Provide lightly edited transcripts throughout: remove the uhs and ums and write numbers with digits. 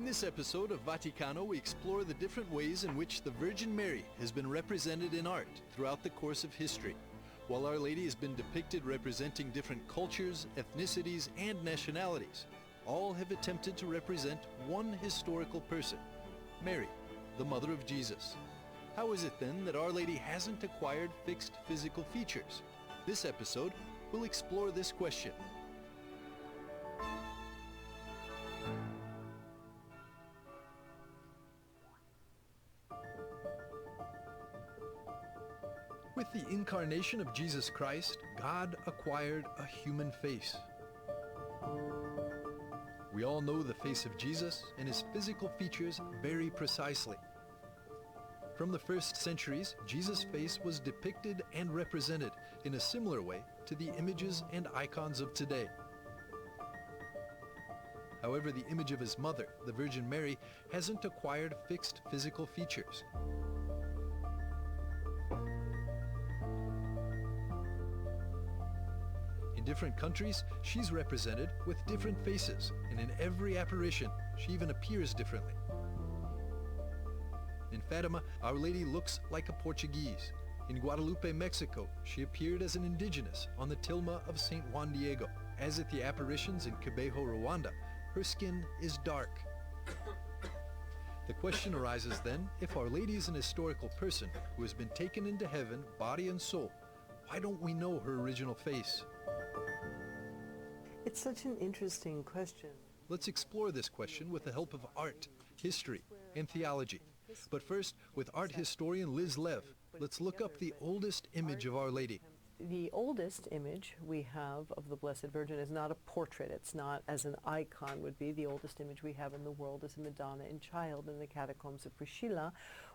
this episode of Vaticano, we explore the different ways in which the Virgin Mary has been represented in art throughout the course of history. While Our Lady has been depicted representing different cultures, ethnicities, and nationalities, all have attempted to represent one historical person, Mary, the mother of Jesus. How is it then that Our Lady hasn't acquired fixed physical features? This episode will explore this question. With the incarnation of Jesus Christ, God acquired a human face. We all know the face of Jesus and his physical features very precisely. From the first centuries, Jesus' face was depicted and represented in a similar way to the images and icons of today. However, the image of his mother, the Virgin Mary, hasn't acquired fixed physical features. In different countries, she's represented with different faces, and in every apparition, she even appears differently. In Fatima, Our Lady looks like a Portuguese. In Guadalupe, Mexico, she appeared as an indigenous on the tilma of St. Juan Diego. As at the apparitions in Kibeho, Rwanda, her skin is dark. The question arises then, if Our Lady is an historical person who has been taken into heaven, body and soul, why don't we know her original face? It's such an interesting question. Let's explore this question with the help of art, history, and theology. But first, with art historian Liz Lev, let's look up the oldest image of Our Lady. The oldest image we have of the Blessed Virgin is not a portrait. It's not as an icon would be. The oldest image we have in the world is a Madonna and Child in the catacombs of Priscilla,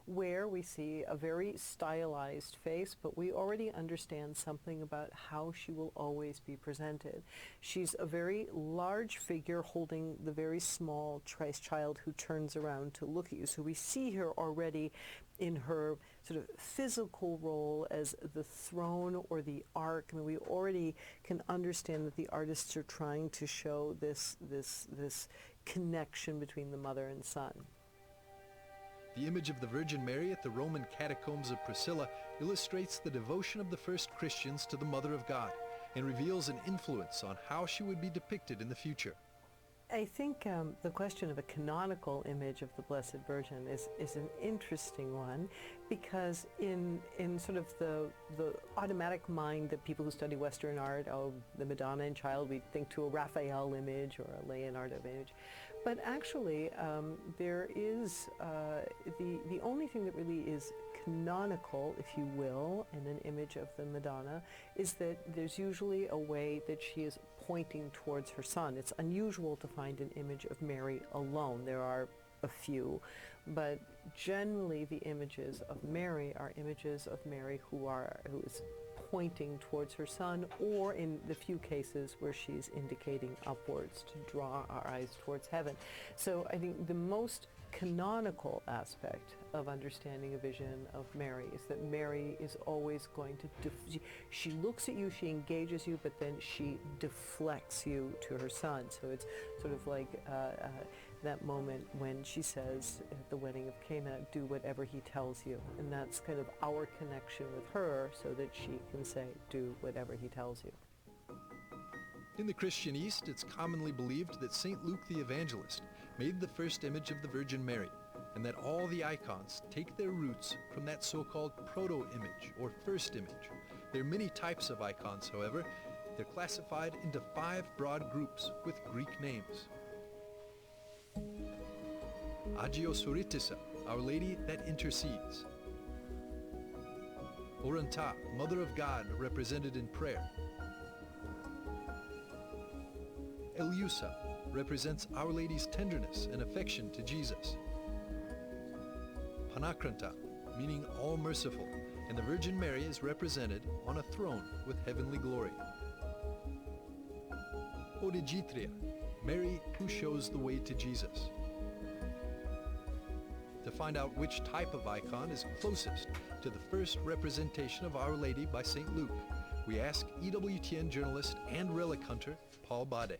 where we see a very stylized face, but we already understand something about how she will always be presented. She's a very large figure holding the very small Christ child who turns around to look at you. So we see her already in her sort of physical role as the throne or the ark. I mean, we already can understand that the artists are trying to show this connection between the mother and son. The image of the Virgin Mary at the Roman catacombs of Priscilla illustrates the devotion of the first Christians to the Mother of God and reveals an influence on how she would be depicted in the future. I think the question of a canonical image of the Blessed Virgin is an interesting one, because in sort of the automatic mind that people who study Western art, oh, the Madonna and Child, we think to a Raphael image or a Leonardo image. But actually, there is the only thing that really is canonical, if you will, in an image of the Madonna is that there's usually a way that she is pointing towards her son. It's unusual to find an image of Mary alone. There are a few, but generally the images of Mary are images of Mary who is pointing towards her son, or in the few cases where she's indicating upwards to draw our eyes towards heaven. So I think the most canonical aspect of understanding a vision of Mary is that Mary is always going to, she looks at you, she engages you, but then she deflects you to her son. So it's sort of like that moment when she says at the wedding of Cana, do whatever he tells you. And that's kind of our connection with her, so that she can say, do whatever he tells you. In the Christian East, it's commonly believed that St. Luke the Evangelist made the first image of the Virgin Mary, and that all the icons take their roots from that so-called proto-image, or first image. There are many types of icons, however. They're classified into 5 broad groups with Greek names. Agiosuritissa, Our Lady that intercedes. Oranta, Mother of God represented in prayer. Eleusa represents Our Lady's tenderness and affection to Jesus. Panakranta, meaning all merciful, and the Virgin Mary is represented on a throne with heavenly glory. Odigitria, Mary who shows the way to Jesus. To find out which type of icon is closest to the first representation of Our Lady by St. Luke, we ask EWTN journalist and relic hunter Paul Bade.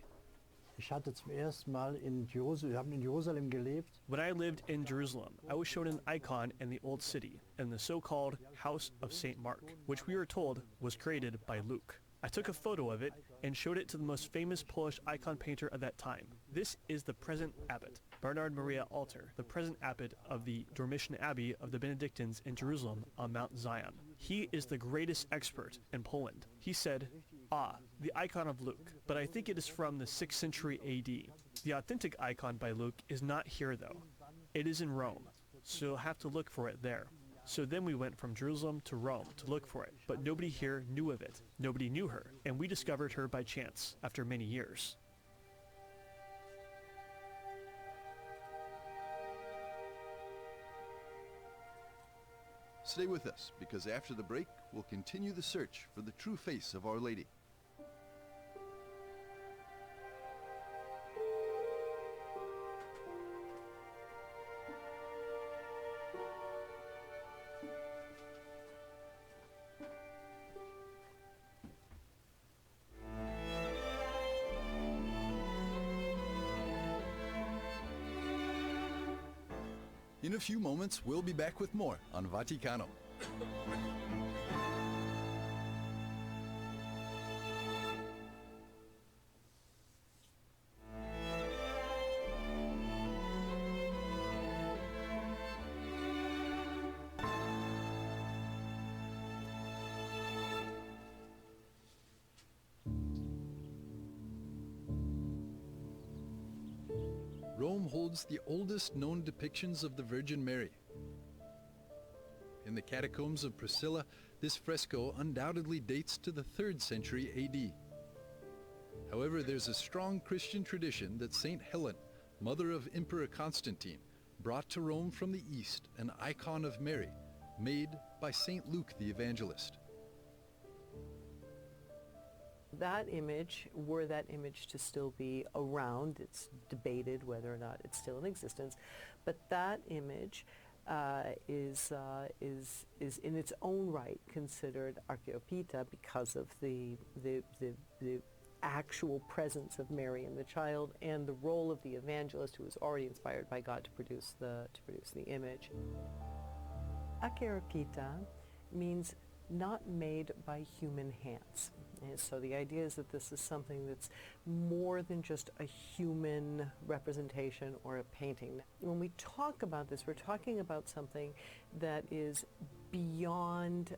Ich hatte zum ersten Mal wir haben in Jerusalem gelebt. When I lived in Jerusalem, I was shown an icon in the Old City, in the so-called House of St. Mark, which we were told was created by Luke. I took a photo of it and showed it to the most famous Polish icon painter of that time. This is the present abbot, Bernard Maria Alter, the present abbot of the Dormition Abbey of the Benedictines in Jerusalem on Mount Zion. He is the greatest expert in Poland. He said, "Ah, the icon of Luke, but I think it is from the 6th century AD. The authentic icon by Luke is not here though. It is in Rome, so you'll have to look for it there." So then we went from Jerusalem to Rome to look for it, but nobody here knew of it. Nobody knew her, and we discovered her by chance after many years. Stay with us, because after the break, we'll continue the search for the true face of Our Lady. In a few moments, we'll be back with more on Vaticano. Rome holds the oldest known depictions of the Virgin Mary. In the catacombs of Priscilla, this fresco undoubtedly dates to the 3rd century AD. However, there's a strong Christian tradition that Saint Helen, mother of Emperor Constantine, brought to Rome from the east an icon of Mary, made by Saint Luke the Evangelist. That image, were that image to still be around, it's debated whether or not it's still in existence, but that image is in its own right considered archaeopita because of the actual presence of Mary and the child and the role of the evangelist who was already inspired by God to produce the image. Archaeopita means not made by human hands. And so the idea is that this is something that's more than just a human representation or a painting. When we talk about this, we're talking about something that is beyond,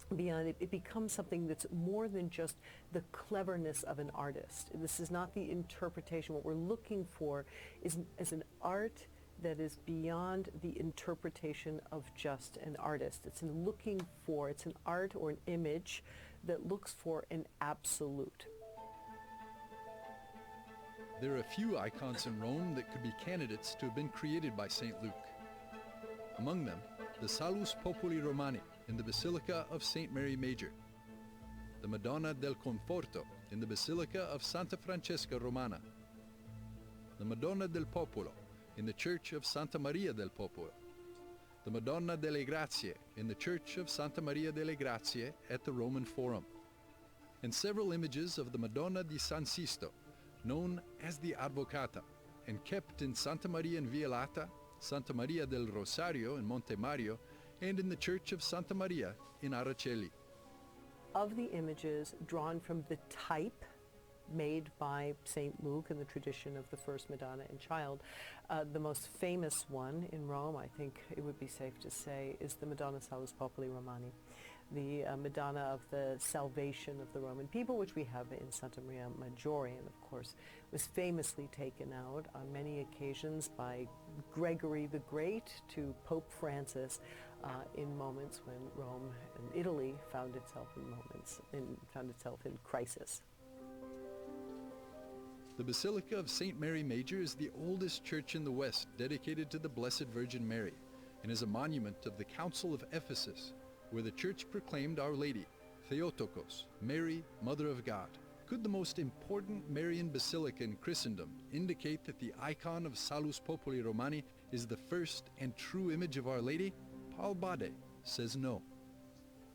it becomes something that's more than just the cleverness of an artist. This is not the interpretation. What we're looking for is an art that is beyond the interpretation of just an artist. It's an art or an image that looks for an absolute. There are a few icons in Rome that could be candidates to have been created by St. Luke. Among them, the Salus Populi Romani in the Basilica of St. Mary Major, the Madonna del Conforto in the Basilica of Santa Francesca Romana, the Madonna del Popolo in the Church of Santa Maria del Popolo, the Madonna delle Grazie in the Church of Santa Maria delle Grazie at the Roman Forum, and several images of the Madonna di San Sisto, known as the Advocata, and kept in Santa Maria in Vialata, Santa Maria del Rosario in Monte Mario, and in the Church of Santa Maria in Araceli. Of the images drawn from the type made by St. Luke in the tradition of the first Madonna and Child, the most famous one in Rome, I think it would be safe to say, is the Madonna Salus Populi Romani, the Madonna of the salvation of the Roman people, which we have in Santa Maria Maggiore, and of course was famously taken out on many occasions by Gregory the Great to Pope Francis in moments when Rome and Italy found itself in crisis. The Basilica of St. Mary Major is the oldest church in the West dedicated to the Blessed Virgin Mary and is a monument of the Council of Ephesus, where the church proclaimed Our Lady, Theotokos, Mary, Mother of God. Could the most important Marian basilica in Christendom indicate that the icon of Salus Populi Romani is the first and true image of Our Lady? Paul Bade says no.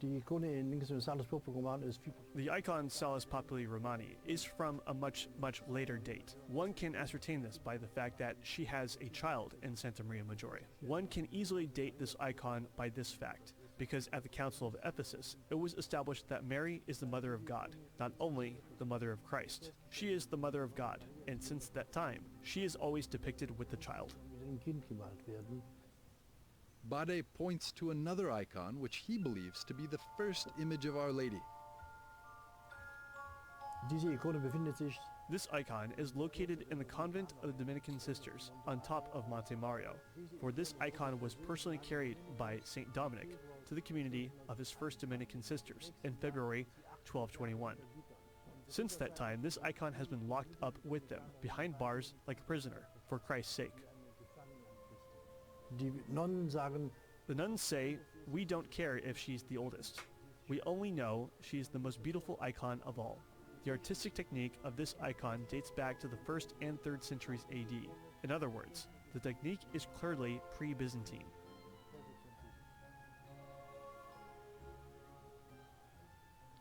Die Ikone in links im Salus Populi Romani ist viel. The icon Salus Populi Romani is from a much later date. One can ascertain this by the fact that she has a child in Santa Maria Maggiore. One can easily date this icon by this fact, because at the Council of Ephesus, it was established that Mary is the Mother of God, not only the Mother of Christ. She is the Mother of God, and since that time, she is always depicted with the child. Mit dem Kind gemalt werden. Bade points to another icon which he believes to be the first image of Our Lady. Diese Ikone befindet sich This icon is located in the convent of the Dominican Sisters on top of Monte Mario, for this icon was personally carried by St. Dominic to the community of his first Dominican Sisters in February 1221. Since that time, this icon has been locked up with them behind bars like a prisoner, for Christ's sake. Die Nonnen sagen, The nuns say, we don't care if she's the oldest. We only know she's the most beautiful icon of all. The artistic technique of this icon dates back to the 1st and 3rd centuries AD. In other words, the technique is clearly pre-Byzantine.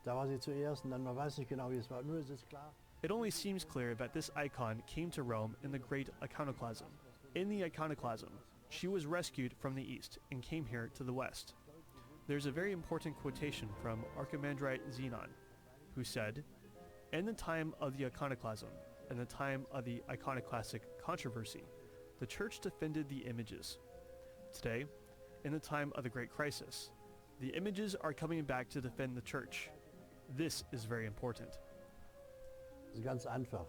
da war sie zuerst und dann man weiß nicht genau, wie es war. Nur es ist klar, It only seems clear that this icon came to Rome in the Great Iconoclasm. In the Iconoclasm, she was rescued from the east and came here to the west. There's a very important quotation from Archimandrite Zenon, who said, "In the time of the Iconoclasm, and the time of the iconoclastic controversy, the Church defended the images. Today, in the time of the Great Crisis, the images are coming back to defend the Church. This is very important. das ist ganz einfach.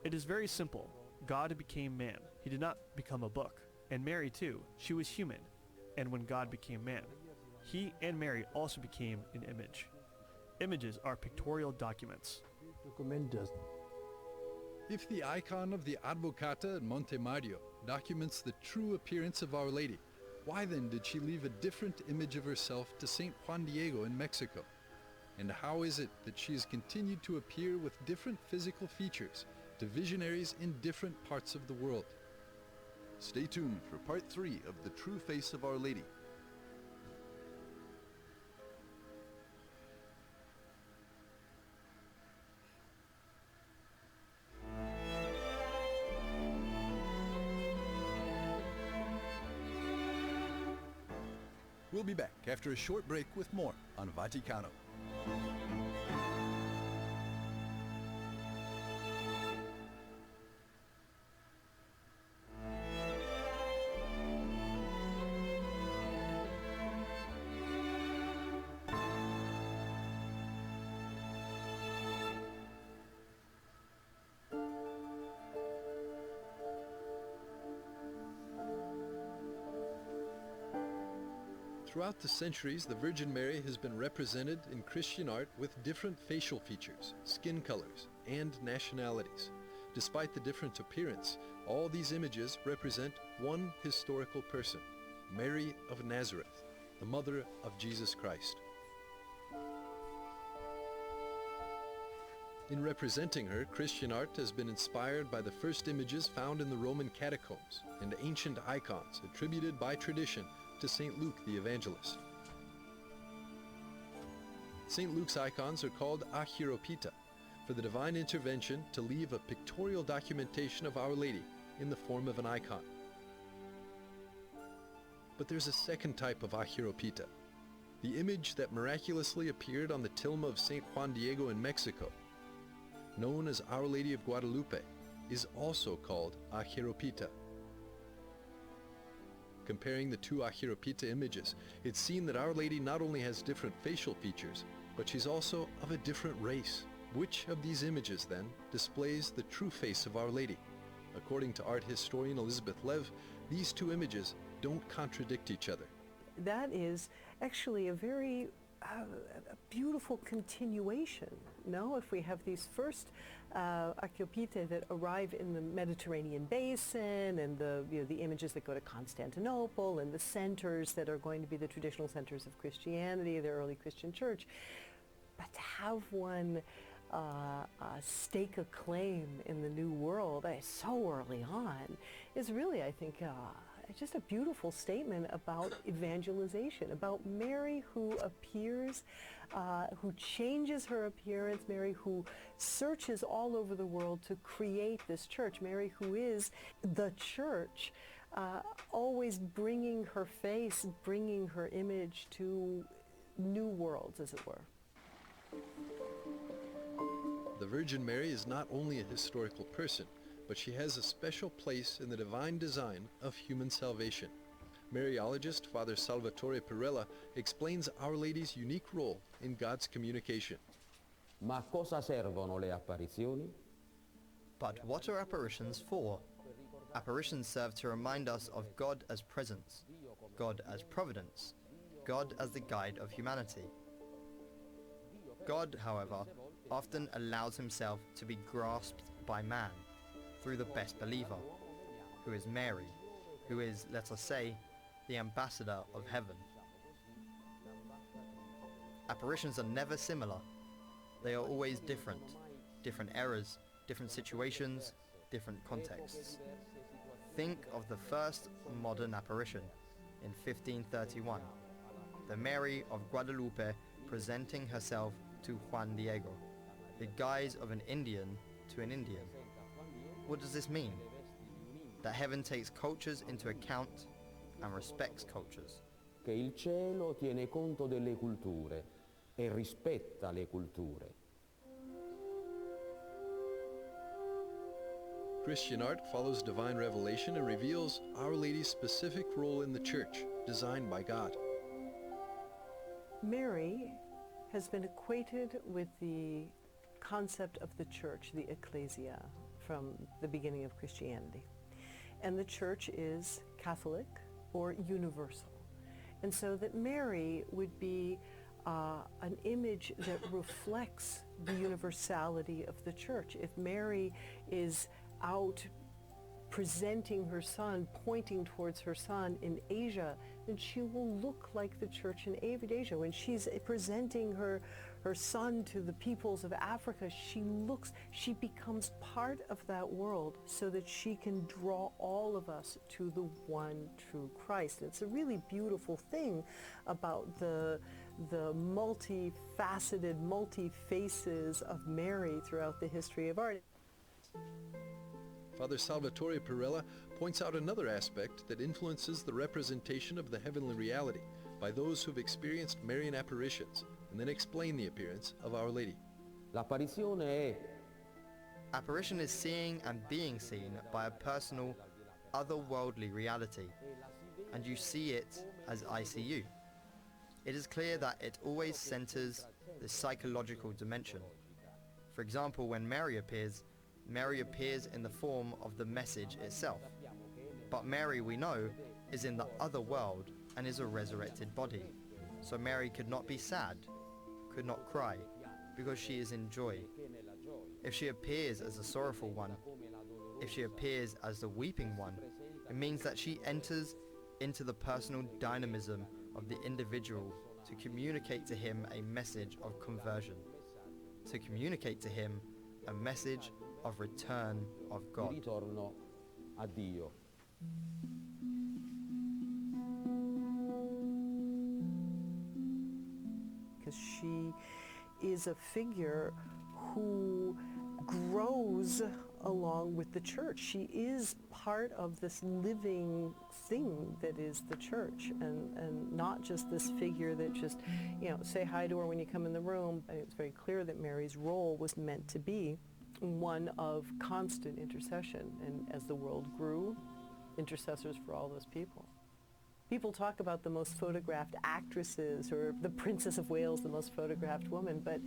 It is very simple. God became man. He did not become a book. And Mary too, she was human. And when God became man, he and Mary also became an image. Images are pictorial documents." Dokumente. If the icon of the Advocata at Monte Mario documents the true appearance of Our Lady, why then did she leave a different image of herself to St. Juan Diego in Mexico? And how is it that she has continued to appear with different physical features to visionaries in different parts of the world? Stay tuned for part 3 of The True Face of Our Lady. We'll be back after a short break with more on Vaticano. Throughout the centuries, the Virgin Mary has been represented in Christian art with different facial features, skin colors, and nationalities. Despite the different appearance, all these images represent one historical person, Mary of Nazareth, the mother of Jesus Christ. In representing her, Christian art has been inspired by the first images found in the Roman catacombs and ancient icons attributed by tradition to St. Luke the Evangelist. St. Luke's icons are called Achieropita, for the divine intervention to leave a pictorial documentation of Our Lady in the form of an icon. But there's a second type of Achieropita, the image that miraculously appeared on the tilma of St. Juan Diego in Mexico, known as Our Lady of Guadalupe, is also called Achieropita. Comparing the two Achieropita images, it's seen that Our Lady not only has different facial features, but she's also of a different race. Which of these images, then, displays the true face of Our Lady? According to art historian Elizabeth Lev, these two images don't contradict each other. That is actually a very a beautiful continuation. No, if we have these first Achieropita that arrive in the Mediterranean basin, and the images that go to Constantinople, and the centers that are going to be the traditional centers of Christianity, the early Christian church, but to have one stake a claim in the New World so early on is really, I think, just a beautiful statement about evangelization, about Mary who appears, who changes her appearance, Mary who searches all over the world to create this church, Mary who is the church, always bringing her face, bringing her image to new worlds, as it were. The Virgin Mary is not only a historical person, but she has a special place in the divine design of human salvation. Mariologist Father Salvatore Perella explains Our Lady's unique role in God's communication. Ma a cosa servono le apparizioni? But what are apparitions for? Apparitions serve to remind us of God as presence, God as providence, God as the guide of humanity. God, however, often allows himself to be grasped by man through the best believer, who is Mary, who is, let us say, the ambassador of heaven. Apparitions are never similar. They are always different. Different eras, different situations, different contexts. Think of the first modern apparition in 1531, the Mary of Guadalupe presenting herself to Juan Diego, the guise of an Indian to an Indian. What does this mean? That heaven takes cultures into account and respects cultures. Che il cielo tiene conto delle culture e rispetta le culture. Christian art follows divine revelation and reveals Our Lady's specific role in the church, designed by God. Mary has been equated with the concept of the church, the ecclesia, from the beginning of Christianity. And the church is Catholic or universal. And so that Mary would be an image that reflects the universality of the church. If Mary is out presenting her son, pointing towards her son in Asia, then she will look like the church in Asia. When she's presenting her son to the peoples of Africa, she becomes part of that world so that she can draw all of us to the one true Christ. And it's a really beautiful thing about the multifaceted, multi-faces of Mary throughout the history of art. Father Salvatore Perella points out another aspect that influences the representation of the heavenly reality by those who've experienced Marian apparitions, and then explain the appearance of Our Lady. L'apparizione è Apparition is seeing and being seen by a personal, otherworldly reality, and you see it as I see you. It is clear that it always centers the psychological dimension. For example, when Mary appears in the form of the message itself. But Mary, we know, is in the other world and is a resurrected body. So Mary could not be sad, could not cry, because she is in joy. If she appears as the sorrowful one, if she appears as the weeping one, it means that she enters into the personal dynamism of the individual to communicate to him a message of conversion, to communicate to him a message of return of God. di ritorno a Dio. Because she is a figure who grows along with the church. She is part of this living thing that is the church, and not just this figure that just, say hi to her when you come in the room. I mean, it's very clear that Mary's role was meant to be one of constant intercession, and as the world grew, intercessors for all those people. People talk about the most photographed actresses, or the Princess of Wales, the most photographed woman, but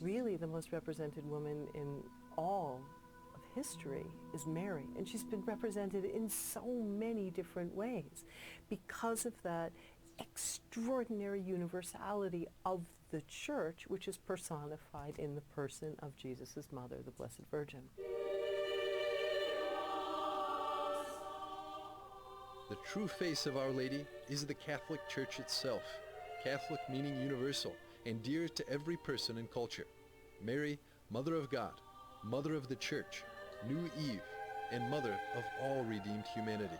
really the most represented woman in all of history is Mary, and she's been represented in so many different ways because of that extraordinary universality of the church, which is personified in the person of Jesus' mother, the Blessed Virgin. The true face of Our Lady is the Catholic Church itself, Catholic meaning universal and dear to every person and culture. Mary, Mother of God, Mother of the Church, New Eve, and Mother of all redeemed humanity.